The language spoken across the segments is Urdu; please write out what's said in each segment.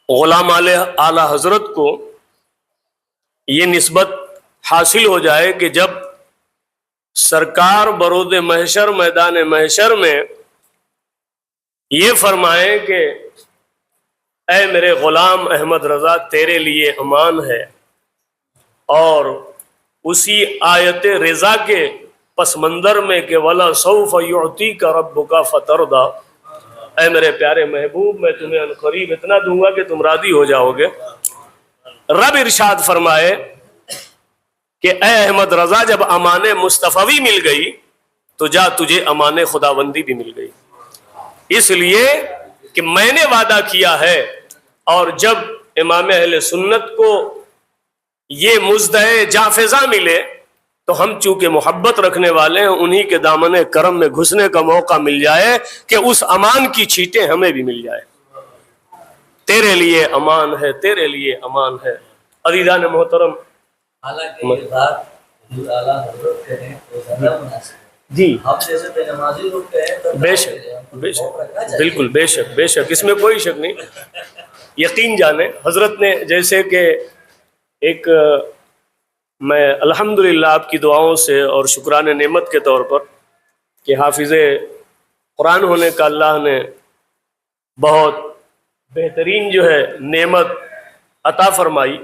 غلام اعلی حضرت کو یہ نسبت حاصل ہو جائے کہ جب سرکار برود محشر میدان محشر میں یہ فرمائیں کہ اے میرے غلام احمد رضا تیرے لیے امان ہے، اور اسی آیت رضا کے پس منظر میں کہ وَلَا سَوْفَ يُعْطِيكَ رَبُّكَ فَتَرْضَىٰ، اے میرے پیارے محبوب میں تمہیں عنقریب اتنا دوں گا کہ تم راضی ہو جاؤ گے۔ رب ارشاد فرمائے کہ اے احمد رضا جب امان مصطفی مل گئی تو جا تجھے امان خداوندی بھی مل گئی، اس لیے کہ میں نے وعدہ کیا ہے۔ اور جب امام اہل سنت کو یہ مزدہ جافزہ ملے تو ہم چونکہ محبت رکھنے والے ہیں انہی کے دامن کرم میں گھسنے کا موقع مل جائے کہ اس امان کی چھینٹیں ہمیں بھی مل جائے۔ تیرے لیے امان ہے، تیرے لیے امان ہے۔ عزیزان محترم، حالانکہ یہ بات حضور اعلیٰ حضرت کہیں تو زیادہ مناسب جی ہم جیسے بے نمازی لوگ کہیں تو بے شک بے شک بالکل بے شک بے شک، اس میں کوئی شک نہیں۔ یقین جانیں حضرت نے جیسے کہ ایک میں الحمدللہ آپ کی دعاؤں سے اور شکران نعمت کے طور پر کہ حافظ قرآن ہونے کا اللہ نے بہت بہترین جو ہے نعمت عطا فرمائی،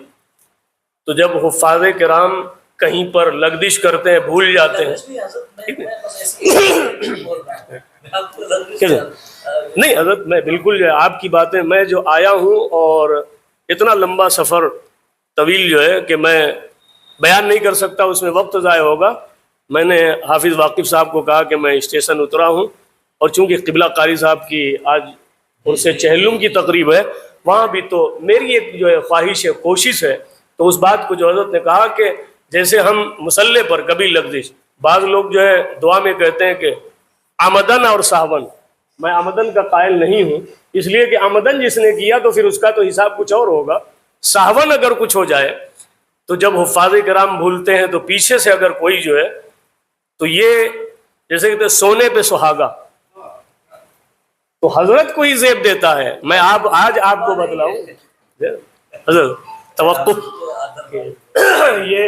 تو جب حفاظ کرام کہیں پر لغزش کرتے ہیں بھول جاتے ہیں نہیں حضرت میں بالکل جو ہے آپ کی باتیں میں جو آیا ہوں اور اتنا لمبا سفر طویل جو ہے کہ میں بیان نہیں کر سکتا، اس میں وقت ضائع ہوگا۔ میں نے حافظ واقف صاحب کو کہا کہ میں اسٹیشن اترا ہوں، اور چونکہ قبلہ قاری صاحب کی آج ان سے چہلم کی تقریب ہے، وہاں بھی تو میری ایک جو ہے خواہش ہے، کوشش ہے، تو اس بات کو جو حضرت نے کہا کہ جیسے ہم مسلح پر کبھی لغزش، بعض لوگ جو ہے دعا میں کہتے ہیں کہ آمدن اور ساون، میں آمدن کا قائل نہیں ہوں، اس لیے کہ آمدن جس نے کیا تو پھر اس کا تو حساب کچھ اور ہوگا، ساون اگر کچھ ہو جائے تو جب حفاظ کرام بھولتے ہیں تو پیچھے سے اگر کوئی جو ہے تو یہ جیسے کہتے ہیں سونے پہ سہاگا، تو حضرت کو ہی زیب دیتا ہے۔ میں آج آپ کو بتلاؤں حضرت توقف، یہ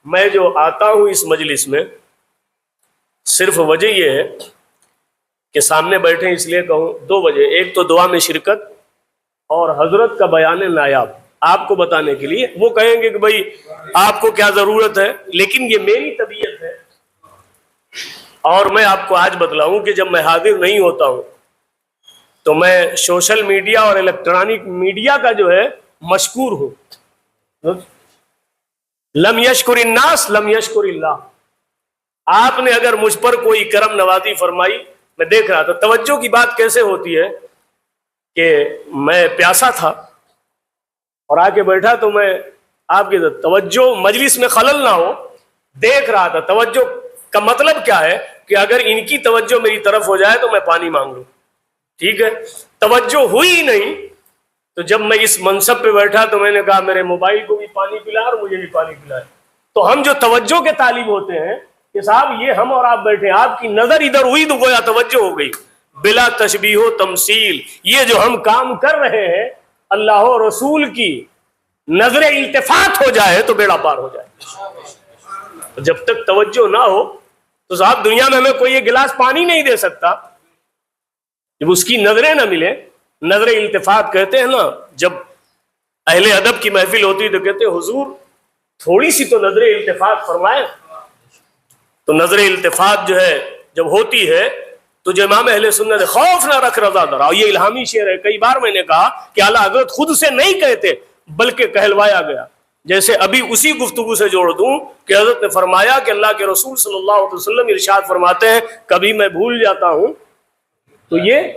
میں جو آتا ہوں اس مجلس میں صرف وجہ یہ ہے کہ سامنے بیٹھے اس لیے کہوں دو وجہ، ایک تو دعا میں شرکت اور حضرت کا بیان نایاب آپ کو بتانے کے لیے۔ وہ کہیں گے کہ بھائی آپ کو کیا ضرورت ہے، لیکن یہ میری طبیعت ہے، اور میں آپ کو آج بتلاؤں کہ جب میں حاضر نہیں ہوتا ہوں تو میں سوشل میڈیا اور الیکٹرانک میڈیا کا جو ہے مشکور ہوں۔ لم یشکر الناس لم یشکر اللہ، آپ نے اگر مجھ پر کوئی کرم نوازی فرمائی، میں دیکھ رہا تھا توجہ کی بات کیسے ہوتی ہے کہ میں پیاسا تھا اور آ کے بیٹھا تو میں آپ کی توجہ مجلس میں خلل نہ ہو دیکھ رہا تھا۔ توجہ کا مطلب کیا ہے کہ اگر ان کی توجہ میری طرف ہو جائے تو میں پانی مانگ لوں، ٹھیک ہے، توجہ ہوئی ہی نہیں، تو جب میں اس منصب پہ بیٹھا تو میں نے کہا میرے موبائل کو بھی پانی پلا اور مجھے بھی پانی پلائے۔ تو ہم جو توجہ کے طالب ہوتے ہیں کہ صاحب یہ ہم اور آپ بیٹھے، آپ کی نظر ادھر ہوئی تو گویا توجہ ہو گئی، بلا تشبیہ و تمثیل۔ یہ جو ہم کام کر رہے ہیں اللہ و رسول کی نظر التفات ہو جائے تو بیڑا پار ہو جائے۔ جب تک توجہ نہ ہو تو صاحب دنیا میں ہمیں کوئی ایک گلاس پانی نہیں دے سکتا، جب اس کی نظریں نہ ملے۔ نظر التفات کہتے ہیں نا، جب اہل ادب کی محفل ہوتی تو کہتے ہیں حضور تھوڑی سی تو نظر التفات فرمائے۔ تو نظر التفات جو ہے جب ہوتی ہے تو جو امام اہل سنت خوف نہ رکھ رضا درا، یہ الہامی شعر ہے، کئی بار میں نے کہا کہ اعلیٰ حضرت خود سے نہیں کہتے بلکہ کہلوایا گیا۔ جیسے ابھی اسی گفتگو سے جوڑ دوں کہ حضرت نے فرمایا کہ اللہ کے رسول صلی اللہ علیہ وسلم ارشاد فرماتے ہیں کبھی میں بھول جاتا ہوں تو یہ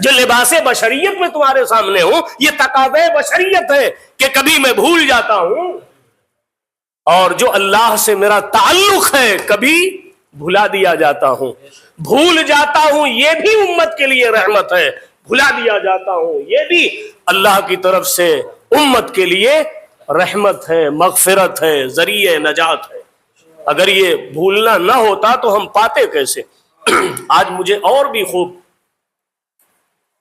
جو لباس بشریت میں تمہارے سامنے ہوں یہ تقاضے بشریت ہے کہ کبھی میں بھول جاتا ہوں، اور جو اللہ سے میرا تعلق ہے کبھی بھلا دیا جاتا ہوں۔ بھول جاتا ہوں یہ بھی امت کے لیے رحمت ہے، بھلا دیا جاتا ہوں یہ بھی اللہ کی طرف سے امت کے لیے رحمت ہے، مغفرت ہے، ذریعہ نجات ہے۔ اگر یہ بھولنا نہ ہوتا تو ہم پاتے کیسے؟ آج مجھے اور بھی خوب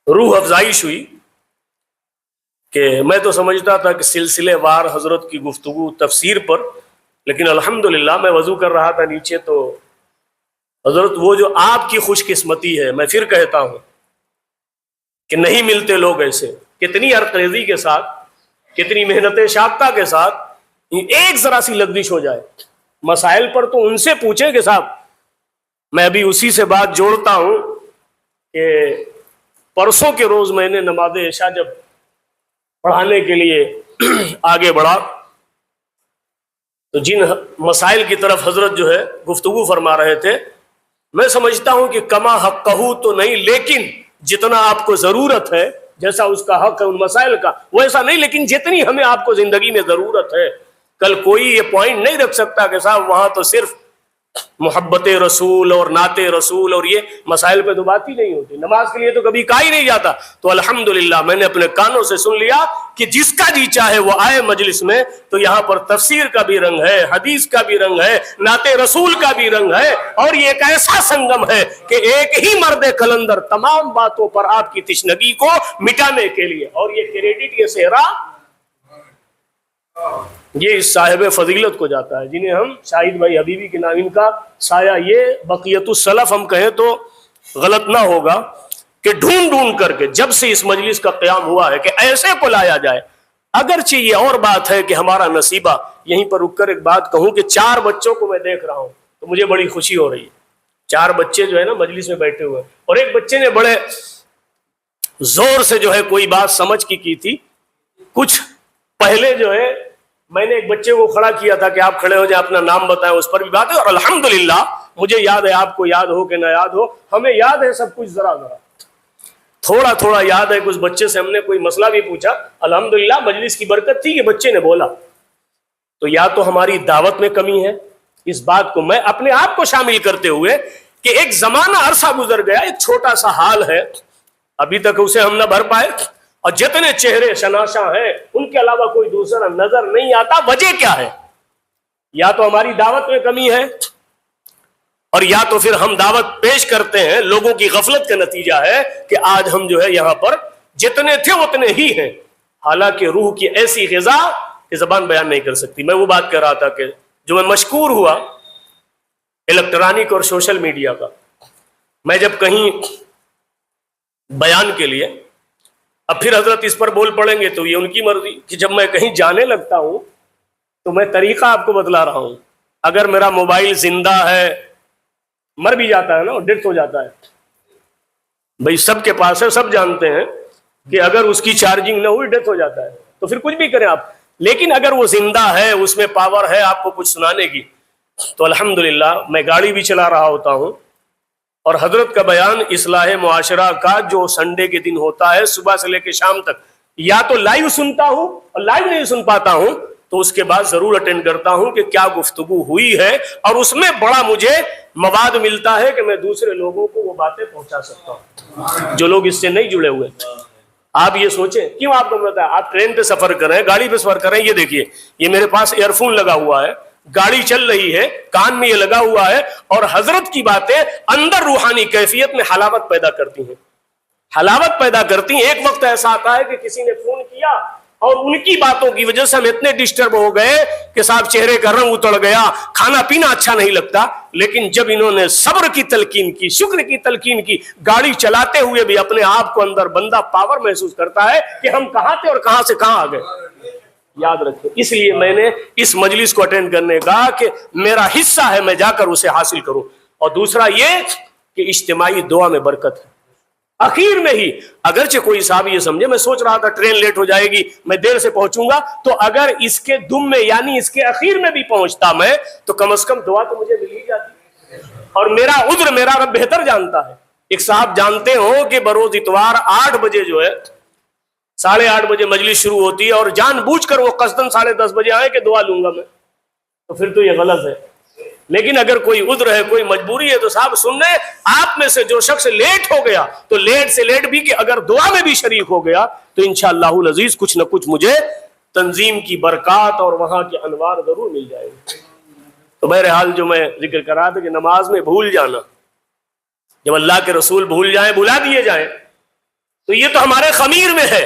روح افزائش ہوئی کہ میں تو سمجھتا تھا کہ سلسلے وار حضرت کی گفتگو تفسیر پر، لیکن الحمدللہ میں وضو کر رہا تھا نیچے، تو حضرت وہ جو آپ کی خوش قسمتی ہے، میں پھر کہتا ہوں کہ نہیں ملتے لوگ ایسے، کتنی عرقریزی کے ساتھ، کتنی محنت شاقہ کے ساتھ ایک ذرا سی لغزش ہو جائے مسائل پر تو ان سے پوچھیں کہ صاحب، میں ابھی اسی سے بات جوڑتا ہوں کہ پرسوں کے روز میں نے نماز عشاء جب پڑھانے کے لیے آگے بڑھا تو جن مسائل کی طرف حضرت جو ہے گفتگو فرما رہے تھے، میں سمجھتا ہوں کہ کما حق کہو تو نہیں، لیکن جتنا آپ کو ضرورت ہے، جیسا اس کا حق ہے ان مسائل کا ویسا نہیں، لیکن جتنی ہمیں آپ کو زندگی میں ضرورت ہے، کل کوئی یہ پوائنٹ نہیں رکھ سکتا کہ صاحب وہاں تو صرف محبت رسول اور نعت رسول اور یہ مسائل پہ تو بات ہی نہیں ہوتی، نماز کے لیے تو کبھی کہا ہی نہیں جاتا۔ تو الحمدللہ میں نے اپنے کانوں سے سن لیا کہ جس کا جی چاہے وہ آئے مجلس میں، تو یہاں پر تفسیر کا بھی رنگ ہے، حدیث کا بھی رنگ ہے، نعت رسول کا بھی رنگ ہے، اور یہ ایک ایسا سنگم ہے کہ ایک ہی مرد کلندر تمام باتوں پر آپ کی تشنگی کو مٹانے کے لیے، اور یہ کریڈٹ، یہ صحرا یہ اس صاحب فضیلت کو جاتا ہے جنہیں ہم شاہد بھائی حبیبی کے نام، ان کا سایہ یہ بقیت السلف ہم کہیں تو غلط نہ ہوگا، کہ ڈھونڈ ڈھونڈ کر کے جب سے اس مجلس کا قیام ہوا ہے کہ ایسے کو لایا جائے۔ اگرچہ یہ اور بات ہے کہ ہمارا نصیبہ، یہیں پر رک کر ایک بات کہوں کہ 4 بچوں کو میں دیکھ رہا ہوں تو مجھے بڑی خوشی ہو رہی ہے۔ 4 بچے جو ہے نا مجلس میں بیٹھے ہوئے، اور ایک بچے نے بڑے زور سے جو ہے کوئی بات سمجھ کی تھی۔ کچھ پہلے جو ہے میں نے ایک بچے کو کھڑا کیا تھا کہ آپ کھڑے ہو جائیں، اپنا نام بتائیں، اس پر بھی بات ہے، اور الحمدللہ مجھے یاد ہے، آپ کو یاد ہو کہ نہ یاد ہو، ہمیں یاد ہے سب کچھ، ذرا تھوڑا تھوڑا یاد ہے۔ کچھ بچے سے ہم نے کوئی مسئلہ بھی پوچھا، الحمدللہ مجلس کی برکت تھی کہ بچے نے بولا۔ تو یا تو ہماری دعوت میں کمی ہے، اس بات کو میں اپنے آپ کو شامل کرتے ہوئے کہ ایک زمانہ عرصہ گزر گیا، ایک چھوٹا سا حال ہے، ابھی تک اسے ہم نہ بھر پائے، اور جتنے چہرے شناساں ہیں ان کے علاوہ کوئی دوسرا نظر نہیں آتا۔ وجہ کیا ہے؟ یا تو ہماری دعوت میں کمی ہے، اور یا تو پھر ہم دعوت پیش کرتے ہیں، لوگوں کی غفلت کا نتیجہ ہے کہ آج ہم جو ہے یہاں پر جتنے تھے اتنے ہی ہیں، حالانکہ روح کی ایسی غذا کہ زبان بیان نہیں کر سکتی۔ میں وہ بات کر رہا تھا کہ جو میں مشکور ہوا الیکٹرانک اور سوشل میڈیا کا، میں جب کہیں بیان کے لیے، اب پھر حضرت اس پر بول پڑیں گے تو یہ ان کی مرضی، کہ جب میں کہیں جانے لگتا ہوں تو میں طریقہ آپ کو بتلا رہا ہوں۔ اگر میرا موبائل زندہ ہے، مر بھی جاتا ہے نا، ڈیتھ ہو جاتا ہے، بھائی سب کے پاس ہے، سب جانتے ہیں کہ اگر اس کی چارجنگ نہ ہوئی ڈیتھ ہو جاتا ہے، تو پھر کچھ بھی کریں آپ، لیکن اگر وہ زندہ ہے، اس میں پاور ہے آپ کو کچھ سنانے کی، تو الحمدللہ میں گاڑی بھی چلا رہا ہوتا ہوں، اور حضرت کا بیان اصلاح معاشرہ کا جو سنڈے کے دن ہوتا ہے صبح سے لے کے شام تک، یا تو لائیو سنتا ہوں، اور لائیو نہیں سن پاتا ہوں تو اس کے بعد ضرور اٹینڈ کرتا ہوں کہ کیا گفتگو ہوئی ہے، اور اس میں بڑا مجھے مواد ملتا ہے کہ میں دوسرے لوگوں کو وہ باتیں پہنچا سکتا ہوں جو لوگ اس سے نہیں جڑے ہوئے۔ آپ یہ سوچیں، کیوں آپ کو بتایا، آپ ٹرین پہ سفر کریں، گاڑی پہ سفر کریں، یہ دیکھیے یہ میرے پاس ایئر فون لگا ہوا ہے، گاڑی چل رہی ہے، کان میں یہ لگا ہوا ہے، اور حضرت کی باتیں اندر روحانی کیفیت میں حلاوت پیدا کرتی ہیں، حلاوت پیدا کرتی ہیں۔ ایک وقت ایسا آتا ہے کہ کسی نے فون کیا اور ان کی باتوں کی وجہ سے ہم اتنے ڈسٹرب ہو گئے کہ صاحب چہرے کا رنگ اتر گیا، کھانا پینا اچھا نہیں لگتا، لیکن جب انہوں نے صبر کی تلقین کی، شکر کی تلقین کی، گاڑی چلاتے ہوئے بھی اپنے آپ کو اندر بندہ پاور محسوس کرتا ہے کہ ہم کہاں تھے اور کہاں سے کہاں آ گئے۔ یاد رکھیں، اس لیے میں نے اس مجلس کو اٹینڈ کرنے کا کہ میرا حصہ ہے میں جا کر اسے حاصل کروں، اور دوسرا یہ کہ اجتماعی دعا میں برکت ہے۔ اخیر میں ہی اگرچہ کوئی صاحب یہ سمجھے، میں سوچ رہا تھا ٹرین لیٹ ہو جائے گی، میں دیر سے پہنچوں گا، تو اگر اس کے دم میں یعنی اس کے اخیر میں بھی پہنچتا میں تو کم از کم دعا تو مجھے مل ہی جاتی، اور میرا عذر میرا رب بہتر جانتا ہے۔ ایک صاحب جانتے ہو کہ بروز اتوار 8 بجے جو ہے 8:30 بجے مجلس شروع ہوتی ہے، اور جان بوجھ کر وہ قصداً 10:30 بجے آئے کہ دعا لوں گا میں، تو پھر تو یہ غلط ہے۔ لیکن اگر کوئی عذر ہے، کوئی مجبوری ہے، تو صاحب سننے، آپ میں سے جو شخص لیٹ ہو گیا تو لیٹ سے لیٹ بھی کہ اگر دعا میں بھی شریک ہو گیا تو انشاءاللہ العزیز کچھ نہ کچھ مجھے تنظیم کی برکات اور وہاں کے انوار ضرور مل جائے گے۔ تو بہرحال جو میں ذکر کر رہا تھا کہ نماز میں بھول جانا، جب اللہ کے رسول بھول جائیں، بلا دیے جائیں، تو یہ تو ہمارے خمیر میں ہے،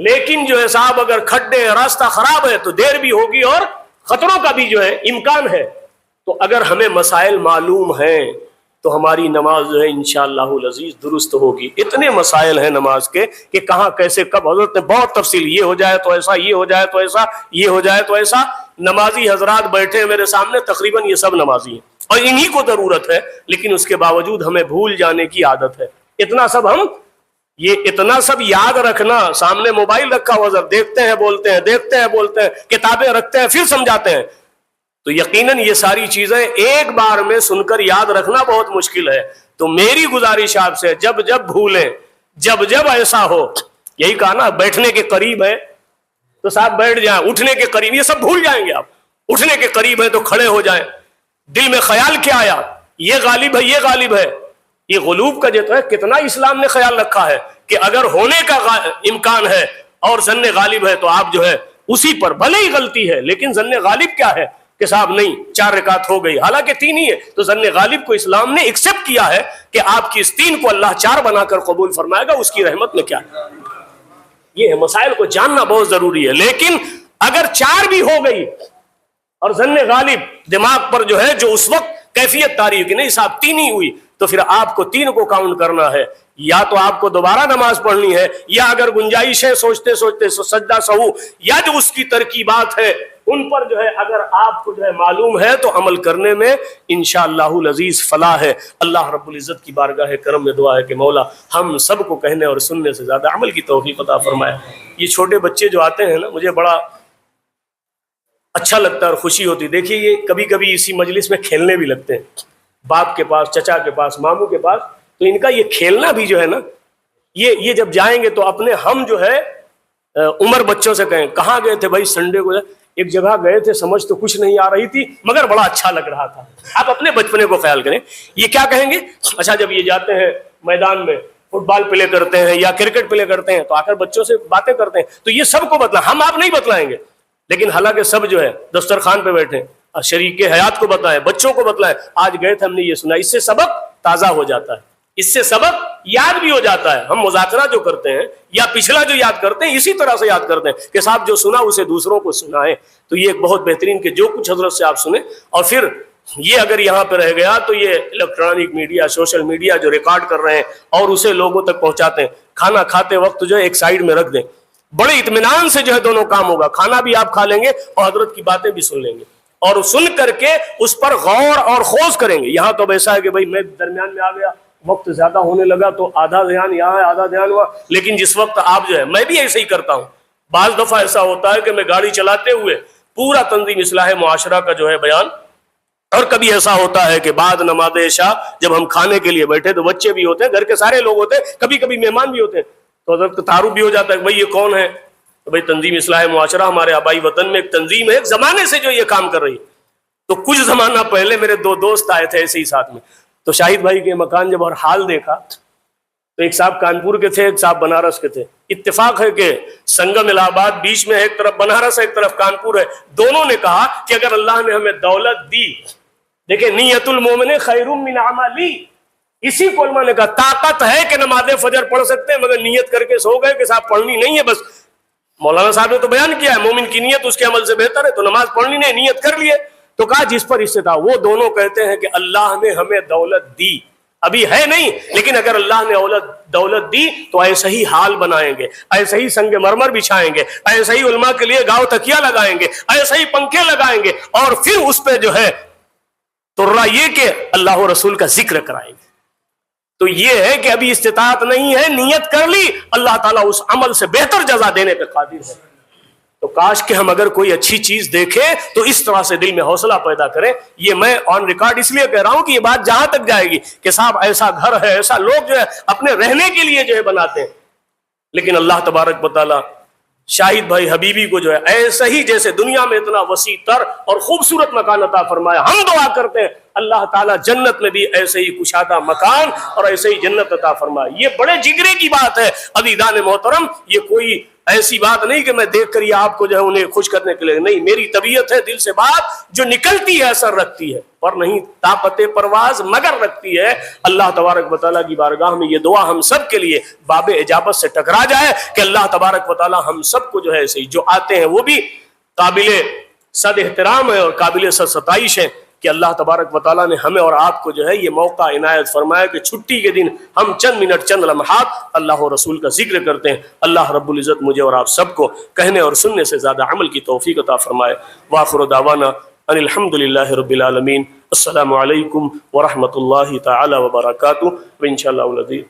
لیکن جو ہے صاحب اگر کھڈے راستہ خراب ہے تو دیر بھی ہوگی اور خطروں کا بھی جو ہے امکان ہے. تو اگر ہمیں مسائل معلوم ہیں تو ہماری نماز جو ہے انشاءاللہ العزیز درست ہوگی. اتنے مسائل ہیں نماز کے کہ کہاں کیسے کب، حضرت نے بہت تفصیل، یہ ہو جائے تو ایسا، یہ ہو جائے تو ایسا، یہ ہو جائے تو ایسا. نمازی حضرات بیٹھے ہیں میرے سامنے، تقریباً یہ سب نمازی ہیں اور انہی کو ضرورت ہے، لیکن اس کے باوجود ہمیں بھول جانے کی عادت ہے. اتنا سب یاد رکھنا، سامنے موبائل رکھا ہوا سب دیکھتے ہیں بولتے ہیں، دیکھتے ہیں بولتے ہیں، کتابیں رکھتے ہیں پھر سمجھاتے ہیں. تو یقیناً یہ ساری چیزیں ایک بار میں سن کر یاد رکھنا بہت مشکل ہے. تو میری گزارش آپ سے، جب جب بھولیں، جب جب ایسا ہو، یہی کہا نا بیٹھنے کے قریب ہے تو صاحب بیٹھ جائیں، اٹھنے کے قریب، یہ سب بھول جائیں گے آپ. اٹھنے کے قریب ہے تو کھڑے ہو جائیں. دل میں خیال کیا آیا، یہ غالب ہے، یہ غالب ہے. یہ غلوب کا جو ہے کتنا اسلام نے خیال رکھا ہے کہ اگر ہونے کا امکان ہے اور ظن غالب ہے تو آپ جو ہے اسی پر، بھلے ہی غلطی ہے لیکن ظن غالب کیا ہے کہ صاحب نہیں 4 رکعت ہو گئی، حالانکہ 3 ہی ہے. تو ظن غالب کو اسلام نے ایکسپٹ کیا ہے کہ آپ کی اس 3 کو اللہ 4 بنا کر قبول فرمائے گا، اس کی رحمت میں کیا ہے. یہ ہے، مسائل کو جاننا بہت ضروری ہے. لیکن اگر 4 بھی ہو گئی اور ظن غالب دماغ پر جو ہے، جو اس وقت کیفیت تاریخ کی نہیں صاحب 3 ہی ہوئی، تو پھر آپ کو 3 کو کاؤنٹ کرنا ہے. یا تو آپ کو دوبارہ نماز پڑھنی ہے، یا اگر گنجائش ہے سوچتے سوچتے سجدہ سہو یا جو اس کی ترکیبات ہے ان پر جو ہے اگر آپ کو جو ہے معلوم ہے تو عمل کرنے میں انشاءاللہ العزیز فلاح ہے. اللہ رب العزت کی بارگاہ کرم میں دعا ہے کہ مولا ہم سب کو کہنے اور سننے سے زیادہ عمل کی توفیق عطا فرمائے. یہ چھوٹے بچے جو آتے ہیں نا، مجھے بڑا اچھا لگتا ہے اور خوشی ہوتی. دیکھیے یہ کبھی کبھی اسی مجلس میں کھیلنے بھی لگتے ہیں، باپ کے پاس، چچا کے پاس، ماموں کے پاس. تو ان کا یہ کھیلنا بھی جو ہے نا، یہ جب جائیں گے تو اپنے ہم جو ہے عمر بچوں سے کہیں کہاں گئے تھے بھائی سنڈے کو، ایک جگہ گئے تھے، سمجھ تو کچھ نہیں آ رہی تھی مگر بڑا اچھا لگ رہا تھا. آپ اپنے بچپنے کو خیال کریں. یہ کیا کہیں گے؟ اچھا جب یہ جاتے ہیں میدان میں فٹ بال پلے کرتے ہیں یا کرکٹ پلے کرتے ہیں تو آ کر بچوں سے باتیں کرتے ہیں. تو یہ سب کو بتلا، ہم آپ نہیں بتلائیں گے، لیکن حالانکہ سب جو ہے دسترخوان پہ بیٹھے شریک حیات کو بتلائیں، بچوں کو بتلائیں آج گئے تھے ہم نے یہ سنا. اس سے سبق تازہ ہو جاتا ہے، اس سے سبق یاد بھی ہو جاتا ہے. ہم مذاکرہ جو کرتے ہیں یا پچھلا جو یاد کرتے ہیں اسی طرح سے یاد کرتے ہیں کہ صاحب جو سنا اسے دوسروں کو سنائیں. تو یہ ایک بہت بہترین کہ جو کچھ حضرت سے آپ سنیں. اور پھر یہ اگر یہاں پہ رہ گیا تو یہ الیکٹرانک میڈیا، سوشل میڈیا جو ریکارڈ کر رہے ہیں اور اسے لوگوں تک پہنچاتے ہیں، کھانا کھاتے وقت جو ہے ایک سائیڈ میں رکھ دیں. بڑے اطمینان سے جو ہے دونوں کام ہوگا، کھانا بھی آپ کھا لیں گے اور حضرت کی باتیں بھی سن لیں گے اور سن کر کے اس پر غور اور خوض کریں گے. یہاں تو اب ایسا ہے کہ بھائی میں درمیان میں آ گیا، وقت زیادہ ہونے لگا تو آدھا دھیان یہاں ہے آدھا دھیان ہوا. لیکن جس وقت آپ جو ہے، میں بھی ایسے ہی کرتا ہوں، بعض دفعہ ایسا ہوتا ہے کہ میں گاڑی چلاتے ہوئے پورا تنظیم اصلاح معاشرہ کا جو ہے بیان، اور کبھی ایسا ہوتا ہے کہ بعد نماز عشاء جب ہم کھانے کے لیے بیٹھے تو بچے بھی ہوتے ہیں، گھر کے سارے لوگ ہوتے ہیں، کبھی کبھی مہمان بھی ہوتے ہیں، تو حضرت کا تعارف بھی ہو جاتا ہے کہ بھائی یہ کون ہے. تو بھائی تنظیم اصلاح معاشرہ ہمارے آبائی وطن میں ایک تنظیم ہے، ایک زمانے سے جو یہ کام کر رہی ہے. تو کچھ زمانہ پہلے میرے 2 دوست آئے تھے ایسے ہی ساتھ میں، تو شاہد بھائی کے مکان جب اور حال دیکھا تو ایک صاحب کانپور کے تھے، ایک صاحب بنارس کے تھے. اتفاق ہے کہ سنگم الہ آباد بیچ میں، ایک طرف بنارس ہے ایک طرف کانپور ہے. دونوں نے کہا کہ اگر اللہ نے ہمیں دولت دی، دیکھیں نیت المومن خیر من عملی، اسی کو علماء نے کہا طاقت ہے کہ نماز فجر پڑھ سکتے ہیں مگر نیت کر کے سو گئے کہ صاحب پڑھنی نہیں ہے. بس مولانا صاحب نے تو بیان کیا ہے مومن کی نیت اس کے عمل سے بہتر ہے، تو نماز پڑھنی نہیں، نیت کر لیے. تو کہا جس پر استطاعت. وہ دونوں کہتے ہیں کہ اللہ نے ہمیں دولت دی، ابھی ہے نہیں لیکن اگر اللہ نے دولت دی تو ایسا ہی حال بنائیں گے، ایسا ہی سنگ مرمر بچھائیں گے، ایسا ہی علماء کے لیے گاؤ تکیہ لگائیں گے، ایسا ہی پنکھے لگائیں گے، اور پھر اس پہ جو ہے ترا یہ کہ اللہ و رسول کا ذکر کرائیں گے. تو یہ ہے کہ ابھی استطاعت نہیں ہے، نیت کر لی، اللہ تعالیٰ اس عمل سے بہتر جزا دینے پہ قادر ہے. تو کاش کہ ہم اگر کوئی اچھی چیز دیکھیں تو اس طرح سے دل میں حوصلہ پیدا کریں. یہ میں آن ریکارڈ اس لیے کہہ رہا ہوں کہ یہ بات جہاں تک جائے گی کہ صاحب ایسا گھر ہے، ایسا لوگ جو ہے اپنے رہنے کے لیے جو ہے بناتے ہیں، لیکن اللہ تبارک و تعالیٰ شاہد بھائی حبیبی کو جو ہے ایسا ہی جیسے دنیا میں اتنا وسیع تر اور خوبصورت مکان عطا فرمایا، ہم دعا کرتے ہیں اللہ تعالیٰ جنت میں بھی ایسے ہی کشادہ مکان اور ایسے ہی جنت عطا فرمائے. یہ بڑے جگرے کی بات ہے عزیزان محترم. یہ کوئی ایسی بات نہیں کہ میں دیکھ کر یہ آپ کو جو ہے انہیں خوش کرنے کے لیے، نہیں، میری طبیعت ہے، دل سے بات جو نکلتی ہے اثر رکھتی ہے، پر نہیں طاقت پرواز مگر رکھتی ہے۔ اللہ تبارک و تعالیٰ کی بارگاہ میں یہ دعا ہم سب کے لیے باب اجابت سے ٹکرا جائے کہ اللہ تبارک و تعالیٰ ہم سب کو جو ہے صحیح جو آتے ہیں وہ بھی قابل صد احترام ہے اور قابل صد ستائش ہے کہ اللہ تبارک و تعالیٰ نے ہمیں اور آپ کو جو ہے یہ موقع عنایت فرمایا کہ چھٹی کے دن ہم چند منٹ چند لمحات اللہ و رسول کا ذکر کرتے ہیں۔ اللہ رب العزت مجھے اور آپ سب کو کہنے اور سننے سے زیادہ عمل کی توفیق عطا فرمائے۔ وآخر دعوانا ان الحمد للہ رب العالمین۔ السلام علیکم ورحمۃ اللہ تعالی وبرکاتہ۔ وانشاءاللہ العظیم